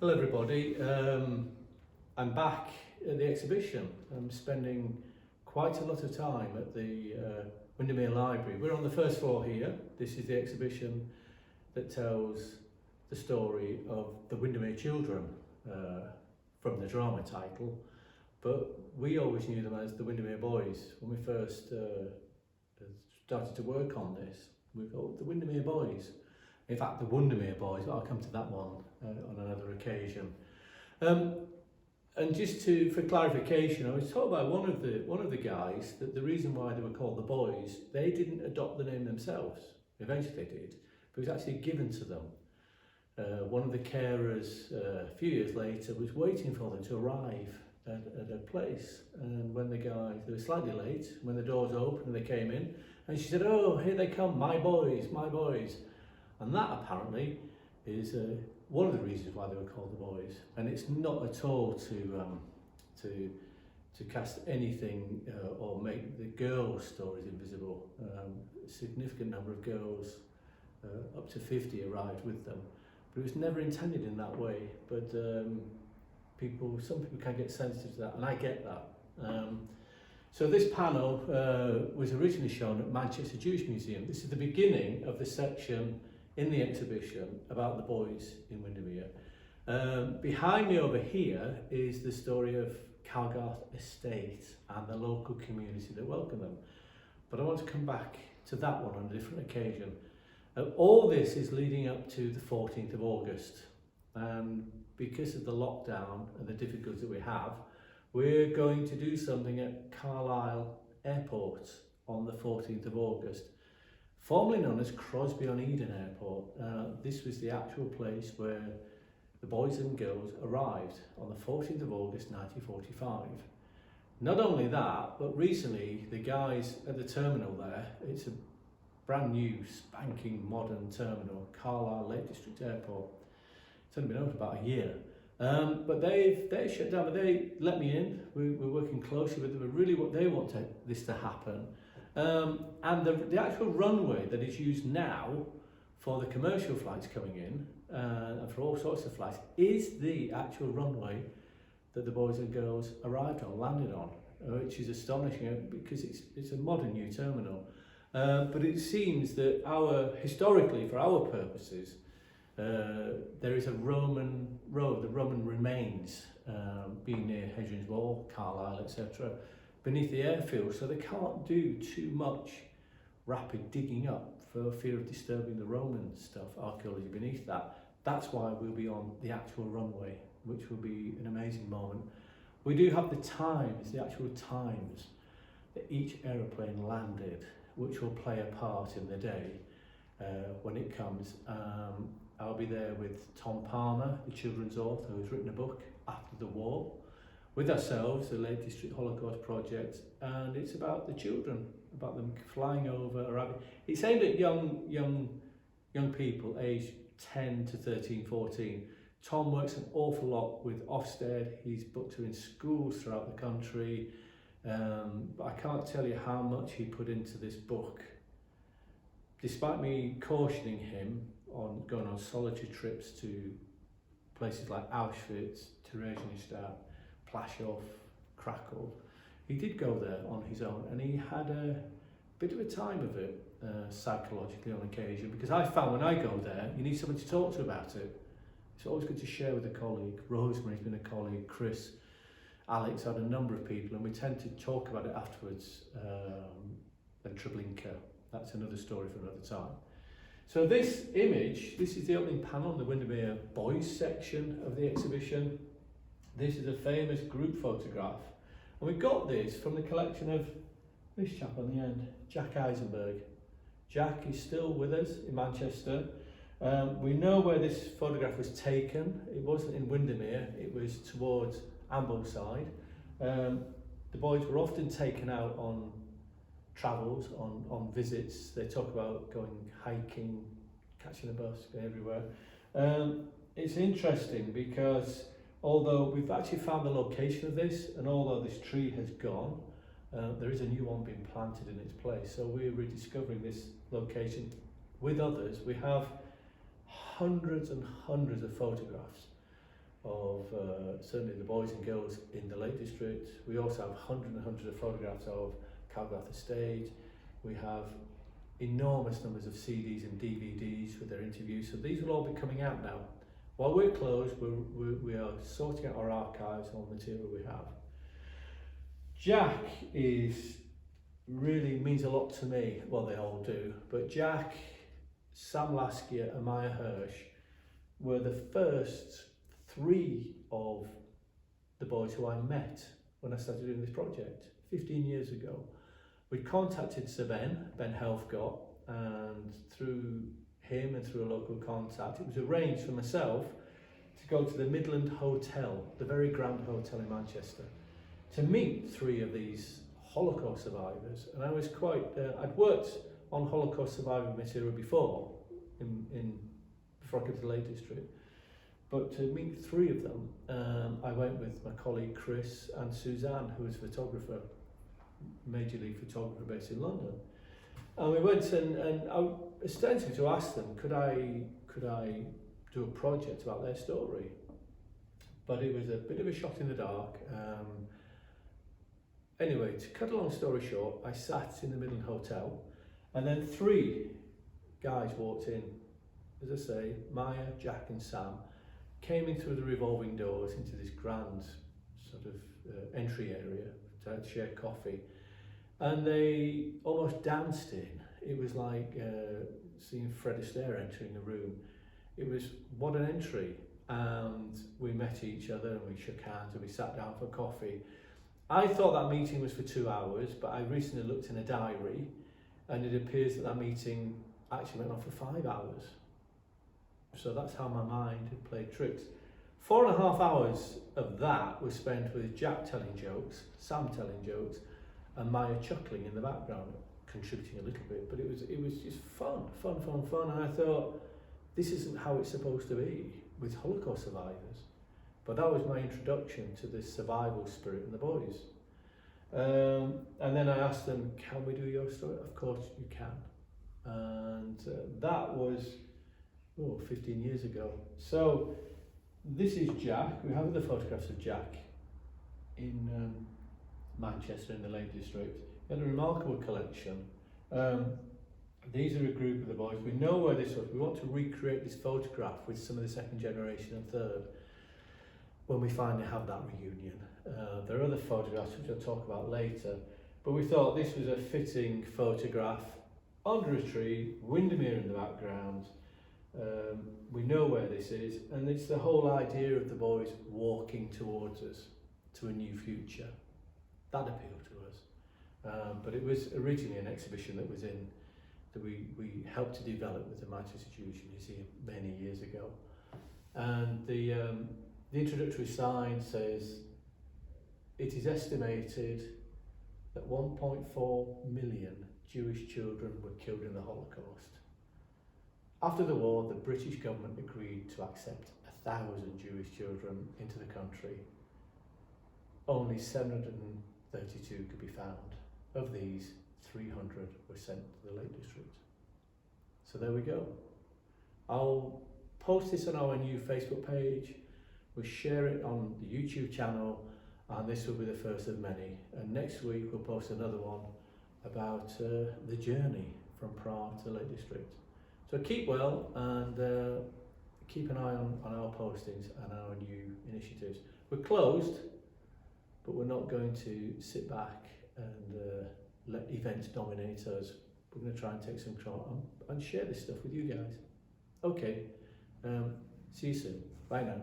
Hello everybody, I'm back at the exhibition. I'm spending quite a lot of time at the Windermere Library. We're on the first floor here. This is the exhibition that tells the story of the Windermere children from the drama title, but we always knew them as the Windermere Boys. When we first started to work on this, we thought the Windermere Boys. In fact, the Windermere Boys, but I'll come to that one on another occasion. And just for clarification, I was told by one of the guys that the reason why they were called the Boys, they didn't adopt the name themselves. Eventually they did, but it was actually given to them. One of the carers a few years later was waiting for them to arrive at a place, and when they were slightly late, when the doors opened and they came in, and she said, "Oh, here they come, my boys, my boys." And that apparently is one of the reasons why they were called the Boys. And it's not at all to cast anything or make the girls' stories invisible. A significant number of girls, up to 50, arrived with them. But it was never intended in that way. But some people can get sensitive to that, and I get that. So this panel was originally shown at Manchester Jewish Museum. This is the beginning of the section in the exhibition about the boys in Windermere. Behind me over here is the story of Calgarth Estate and the local community that welcomed them. But I want to come back to that one on a different occasion. All this is leading up to the 14th of August. And because of the lockdown and the difficulties that we have, we're going to do something at Carlisle Airport on the 14th of August. Formerly known as Crosby-on-Eden Airport. This was the actual place where the boys and girls arrived on the 14th of August 1945. Not only that, but recently the guys at the terminal there, it's a brand new spanking modern terminal, Carlisle Lake District Airport. It's only been open about a year. But they shut down, but they let me in. We're working closely with them. Really what they want this to happen. And the actual runway that is used now for the commercial flights coming in and for all sorts of flights is the actual runway that the boys and girls arrived on, landed on, which is astonishing because it's a modern new terminal. But it seems that historically, for our purposes, there is a Roman road, the Roman remains, being near Hadrian's Wall, Carlisle, etc., beneath the airfield, so they can't do too much rapid digging up for fear of disturbing the Roman stuff, archaeology beneath that. That's why we'll be on the actual runway, which will be an amazing moment. We do have the actual times that each aeroplane landed, which will play a part in the day when it comes. I'll be there with Tom Palmer, the children's author, who's written a book after the war, with ourselves, the Lake District Holocaust Project, and it's about the children, about them flying over, arriving. It's aimed at young people aged 10 to 13, 14. Tom works an awful lot with Ofsted. He's booked her in schools throughout the country, but I can't tell you how much he put into this book. Despite me cautioning him on going on solitary trips to places like Auschwitz, Theresienstadt, Plaszow, Krakow, he did go there on his own, and he had a bit of a time of it psychologically on occasion, because I found when I go there, you need someone to talk to about it. It's always good to share with a colleague. Rosemary's been a colleague, Chris, Alex, had a number of people, and we tend to talk about it afterwards. And Treblinka, that's another story for another time. So this image, this is the opening panel, the Windermere Boys section of the exhibition. This is a famous group photograph, and we got this from the collection of this chap on the end, Jack Eisenberg. Jack is still with us in Manchester. We know where this photograph was taken. It wasn't in Windermere, it was towards Ambleside. The boys were often taken out on travels, on visits. They talk about going hiking, catching a bus, going everywhere. It's interesting because although we've actually found the location of this, and although this tree has gone, there is a new one being planted in its place. So we're rediscovering this location with others. We have hundreds and hundreds of photographs of certainly the boys and girls in the Lake District. We also have hundreds and hundreds of photographs of Calgrath Estate. We have enormous numbers of CDs and DVDs with their interviews, so these will all be coming out now. While we're closed, we are sorting out our archives and all the material we have. Jack really means a lot to me. Well, they all do, but Jack, Sam Laskia and Maya Hirsch were the first 3 of the boys who I met when I started doing this project 15 years ago. We contacted Sir Ben Helfgott, and through him and through a local contact, it was arranged for myself to go to the Midland Hotel, the very grand hotel in Manchester, to meet 3 of these Holocaust survivors. And I was quite, I'd worked on Holocaust survivor material before, before I came to the Lake District. But to meet 3 of them, I went with my colleague Chris and Suzanne, who was a photographer, major league photographer based in London. And we went and I ostensibly to ask them, could I do a project about their story? But it was a bit of a shot in the dark. Anyway, to cut a long story short, I sat in the Midland Hotel, and then 3 guys walked in. As I say, Maya, Jack and Sam came in through the revolving doors into this grand sort of entry area to share coffee, and they almost danced in. It was like seeing Fred Astaire entering a room. It was, what an entry. And we met each other and we shook hands and we sat down for coffee. I thought that meeting was for 2 hours, but I recently looked in a diary and it appears that meeting actually went on for 5 hours. So that's how my mind had played tricks. 4.5 hours of that was spent with Jack telling jokes, Sam telling jokes, and Maya chuckling in the background, contributing a little bit. But it was just fun. And I thought, this isn't how it's supposed to be with Holocaust survivors. But that was my introduction to this survival spirit in the boys. And then I asked them, can we do your story? Of course you can. And that was 15 years ago. So this is Jack. We have other photographs of Jack in Manchester in the Lake District. He had a remarkable collection. These are a group of the boys. We know where this was. We want to recreate this photograph with some of the second generation and third when we finally have that reunion. There are other photographs which I'll talk about later, but we thought this was a fitting photograph under a tree, Windermere in the background. We know where this is, and it's the whole idea of the boys walking towards us to a new future. That appealed to us. But it was originally an exhibition that we helped to develop with the Manchester Jewish Museum many years ago. And the introductory sign says, it is estimated that 1.4 million Jewish children were killed in the Holocaust. After the war, the British government agreed to accept 1,000 Jewish children into the country. Only 732 could be found. Of these, 300 were sent to the Lake District. So there we go. I'll post this on our new Facebook page. We'll share it on the YouTube channel, and this will be the first of many. And next week we'll post another one about the journey from Prague to the Lake District. So keep well and keep an eye on our postings and our new initiatives. We're closed, but we're not going to sit back and let events dominate us. We're going to try and take some control and share this stuff with you guys. Okay, see you soon. Bye now.